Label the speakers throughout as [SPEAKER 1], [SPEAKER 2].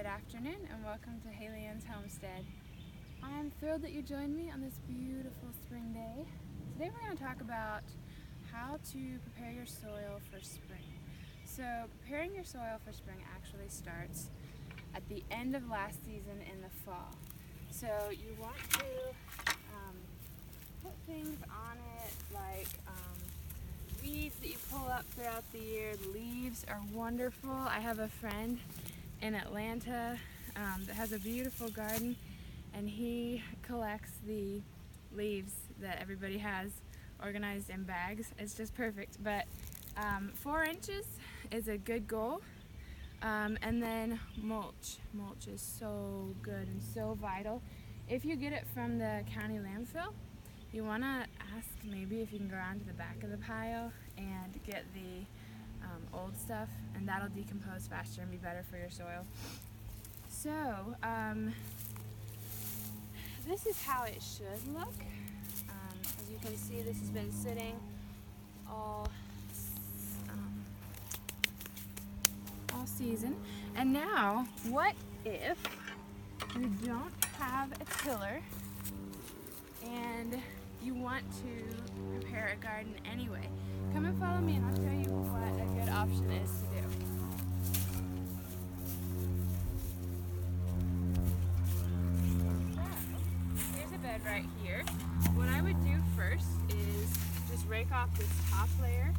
[SPEAKER 1] afternoon and welcome to Haley Ann's Homestead. I'm thrilled that you joined me on this beautiful spring day. Today we're going to talk about how to prepare your soil for spring. So preparing your soil for spring actually starts at the end of last season in the fall. So you want to put things on it like weeds that you pull up throughout the year. Leaves are wonderful. I have a friend in Atlanta that has a beautiful garden, and he collects the leaves that everybody has organized in bags. It's just perfect. But 4 inches is a good goal. And then mulch. Mulch is so good and so vital. If you get it from the county landfill, you want to ask maybe if you can go around to the back of the pile and get the old stuff, and that'll decompose faster and be better for your soil. So this is how it should look. As you can see, this has been sitting all season. And now, what if you don't have a tiller and you want to prepare a garden anyway? Come and follow me and I'll show you what a good option is to do. So, here's a bed right here. What I would do first is just rake off this top layer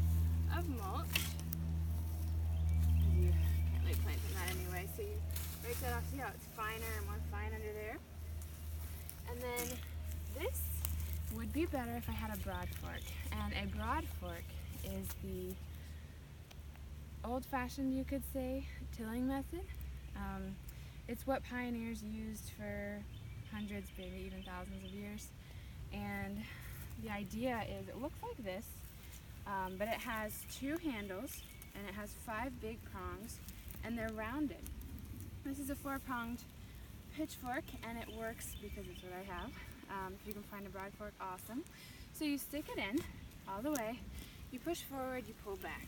[SPEAKER 1] of mulch. You can't lay plants in that anyway, so you rake that off. See how it's finer and more fine under there? And then this would be better if I had a Broadfork. And a Broadfork is the old-fashioned, you could say, tilling method. It's what pioneers used for hundreds, maybe even thousands of years. And the idea is it looks like this, but it has 2 handles and it has 5 big prongs, and they're rounded. This is a 4-pronged pitchfork, and it works because it's what I have. If you can find a Broadfork, awesome. So you stick it in all the way, you push forward, you pull back.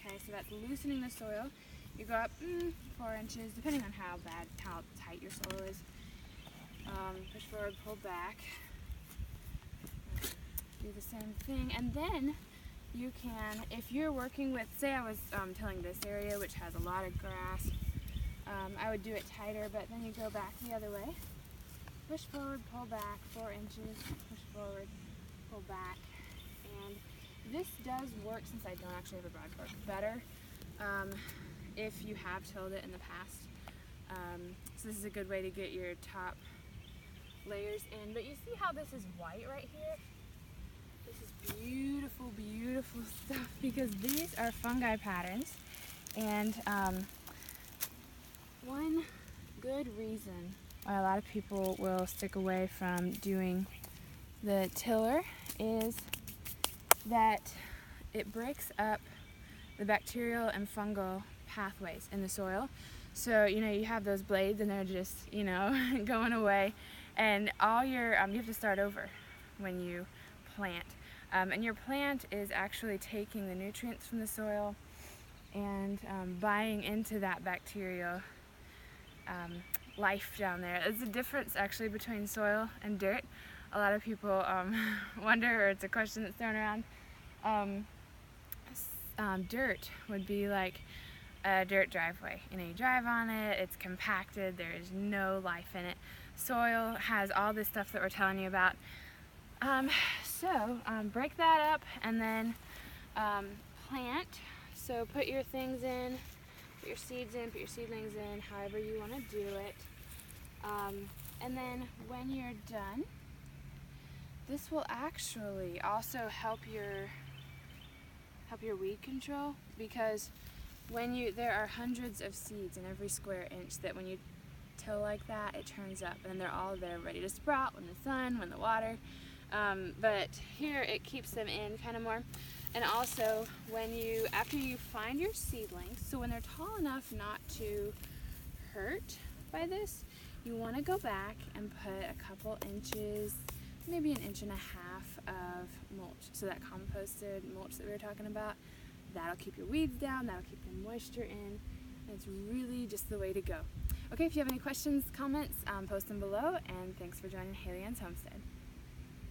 [SPEAKER 1] Okay, so that's loosening the soil. You go up 4 inches, depending on how tight your soil is. Push forward, pull back. Do the same thing, and then you can, if you're working with, say I was tilling this area, which has a lot of grass, I would do it tighter, but then you go back the other way. Push forward, pull back, 4 inches, push forward, pull back. And this does work, since I don't actually have a Broadfork, better if you have tilled it in the past. So this is a good way to get your top layers in. But you see how this is white right here? This is beautiful, beautiful stuff, because these are fungi patterns. And one good reason why a lot of people will stick away from doing the tiller is that it breaks up the bacterial and fungal pathways in the soil. So, you have those blades and they're just, going away. And all you have to start over when you plant. And your plant is actually taking the nutrients from the soil and buying into that bacterial life down there. There's a difference actually between soil and dirt. A lot of people wonder, or it's a question that's thrown around. Dirt would be like a dirt driveway. You drive on it, it's compacted, there is no life in it. Soil has all this stuff that we're telling you about. So break that up and then plant. So put your things in, put your seeds in, put your seedlings in, however you want to do it. And then when you're done, this will actually also help your weed control, because there are hundreds of seeds in every square inch that when you till like that, it turns up, and they're all there ready to sprout when the sun, when the water. But here it keeps them in kind of more. And also after you find your seedlings, so when they're tall enough not to hurt by this, you want to go back and put a couple inches, maybe 1.5 inches of mulch. So that composted mulch that we were talking about, that'll keep your weeds down, that'll keep the moisture in, and it's really just the way to go. Okay, if you have any questions, comments, post them below, and thanks for joining Haley Ann's Homestead.